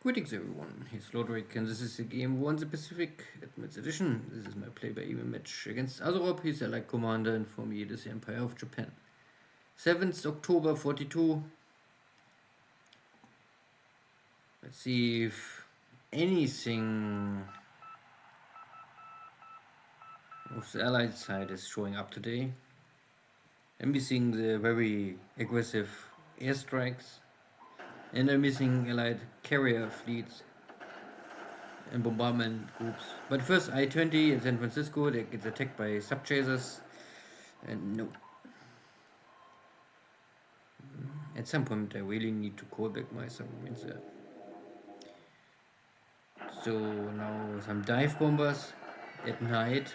Greetings everyone, here's Lodrik and this is the game War in the Pacific Admits Edition. This is my play-by-ear match against AsuRob. He's the Allied commander and for me it is the Empire of Japan. 7th October 42. Let's see if anything of the Allied side is showing up today. I'm missing the very aggressive airstrikes and I'm missing Allied carrier fleets and bombardment groups. But first, I-20 in San Francisco, that gets attacked by sub-chasers. And no. At some point, I really need to call back my submarines there. So now some dive bombers at night.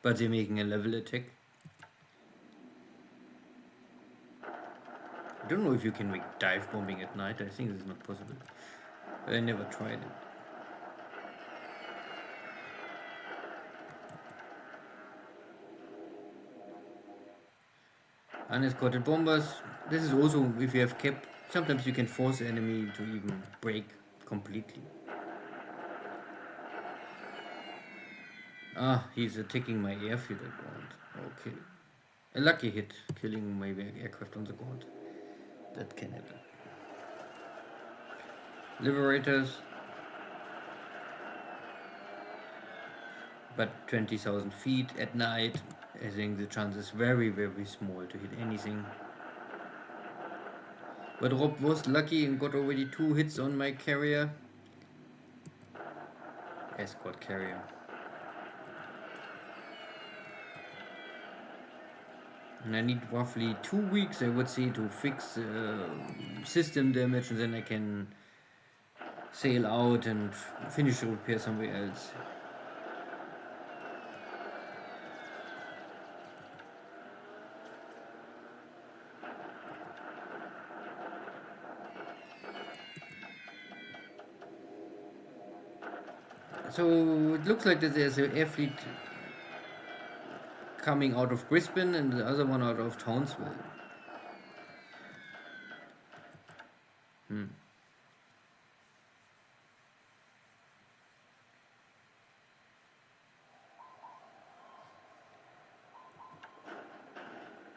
But they're making a level attack. I don't know if you can make dive bombing at night. I think this is not possible. But I never tried it. Unescorted bombers. This is also, if you have cap, sometimes you can force the enemy to even break completely. Ah, he's attacking my airfield at ground. Okay. A lucky hit, killing my aircraft on the ground. That can happen. Liberators. But 20,000 feet at night, I think the chance is very, very small to hit anything. But Rob was lucky and got already 2 hits on my carrier. Escort carrier. And I need roughly 2 weeks, I would say, to fix system damage, and then I can sail out and finish the repair somewhere else. So it looks like that there's an air fleet coming out of Brisbane and the other one out of Townsville.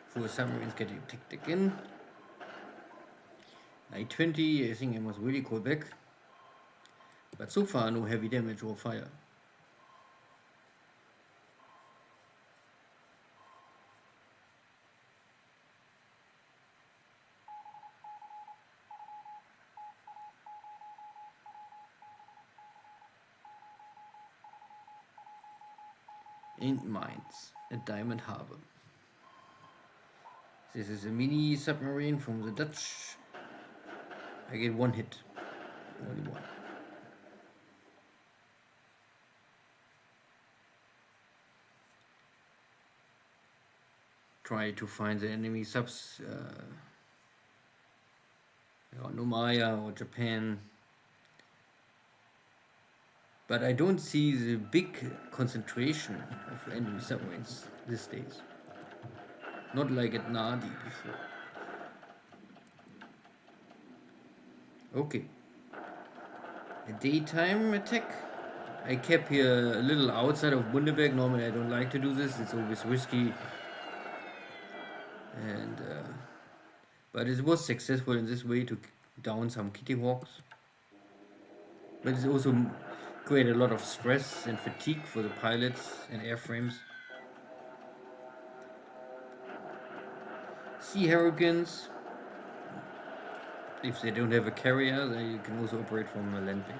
Four submarines getting attacked again. I-20, I think I must really call back. But so far no heavy damage or fire. In mines at Diamond Harbor. This is a mini submarine from the Dutch. I get 1 hit. Only 1. Try to find the enemy subs. Nomaya or Japan. But I don't see the big concentration of enemy submarines these days. Not like at Nadi before. Okay. A daytime attack. I kept here a little outside of Bundaberg. Normally I don't like to do this. It's always risky. And but it was successful in this way to down some Kitty Hawks. But it also created a lot of stress and fatigue for the pilots and airframes. Sea Xarguns. If they don't have a carrier, then you can also operate from a land base.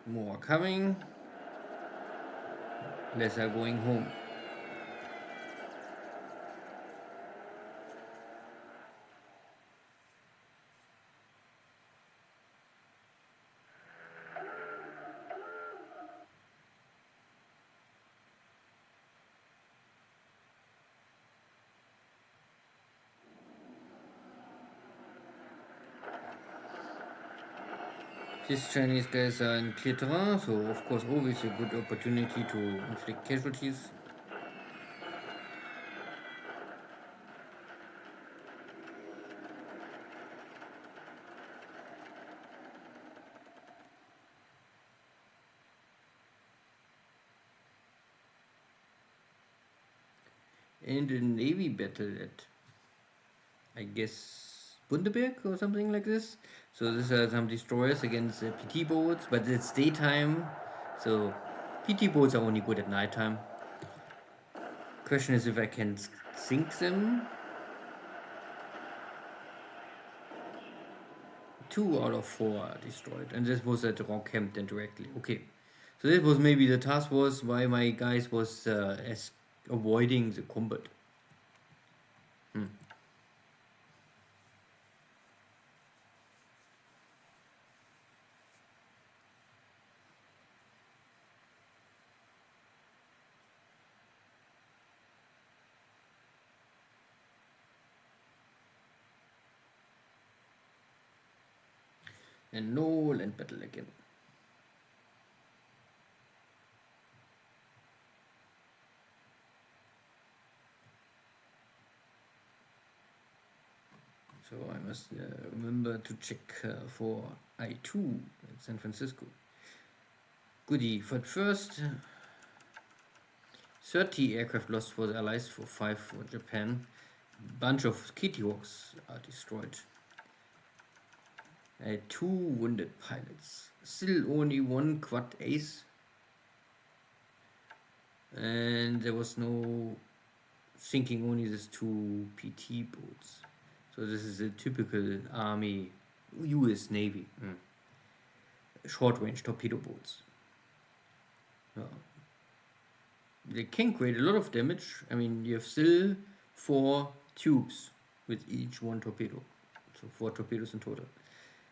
More coming. Less are going home. These Chinese guys are in clear terrain, so of course always a good opportunity to inflict casualties. And a navy battle at, I guess, Bundaberg or something like this. So these are some destroyers against PT boats, but it's daytime, so PT boats are only good at nighttime. Question is if I can sink them. 2 out of 4 are destroyed, and this was at the wrong camp then directly. Okay, so that was maybe the task was why my guys was as avoiding the combat. And no land battle again. So I must remember to check for I2 at San Francisco. Goodie, for first 30 aircraft lost for the Allies, for 5 for Japan. Bunch of Kitty Hawks are destroyed. I had 2 wounded pilots. Still only 1 quad ace. And there was no sinking, only these 2 PT boats. So this is a typical Army, US Navy, short-range torpedo boats. They can create a lot of damage. I mean, you have still 4 tubes with each 1 torpedo. So 4 torpedoes in total.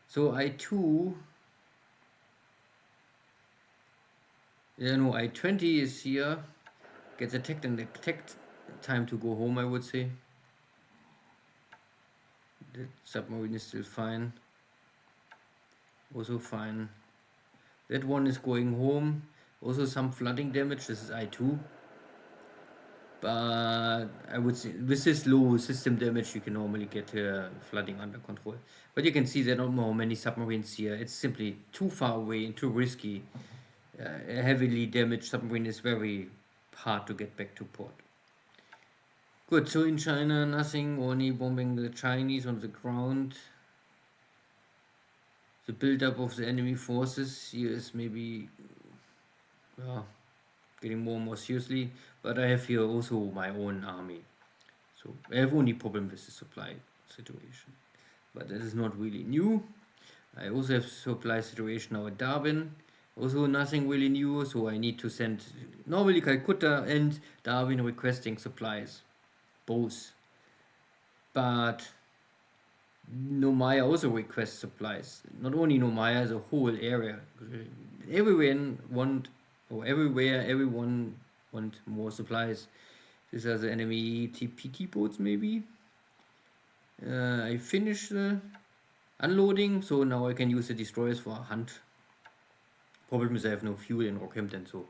So I2, I20 is here. Gets attacked and attacked. Time to go home, I would say. The submarine is still fine. Also fine. That one is going home. Also some flooding damage. This is I2. But I would say with this low system damage you can normally get flooding under control. But you can see there are not more many submarines here. It's simply too far away and too risky. A heavily damaged submarine is very hard to get back to port. Good, so in China nothing, only bombing the Chinese on the ground. The build-up of the enemy forces here is maybe getting more and more seriously, but I have here also my own army. So I have only problem with the supply situation. But that is not really new. I also have supply situation now at Darwin. Also nothing really new, so I need to send normally Calcutta and Darwin requesting supplies. Both. But Nomaya also requests supplies. Not only Nomaya, the whole area. Everyone everyone want more supplies. These are the enemy TPT boats maybe. I finished the unloading, so now I can use the destroyers for a hunt. Problem is I have no fuel in Rockhampton, so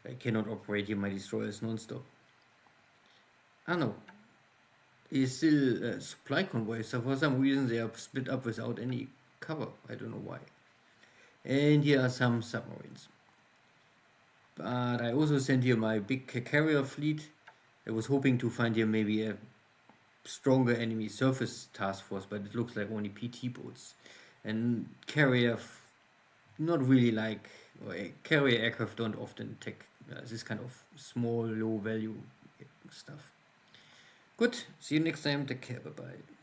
I cannot operate here my destroyers non-stop. No. Is still a supply convoy, so for some reason they are split up without any cover. I don't know why. And here are some submarines. But I also sent here my big carrier fleet. I was hoping to find here maybe a stronger enemy surface task force, but it looks like only PT boats. And carrier, not really like, carrier aircraft don't often attack this kind of small, low value stuff. Good, see you next time, take care, bye bye.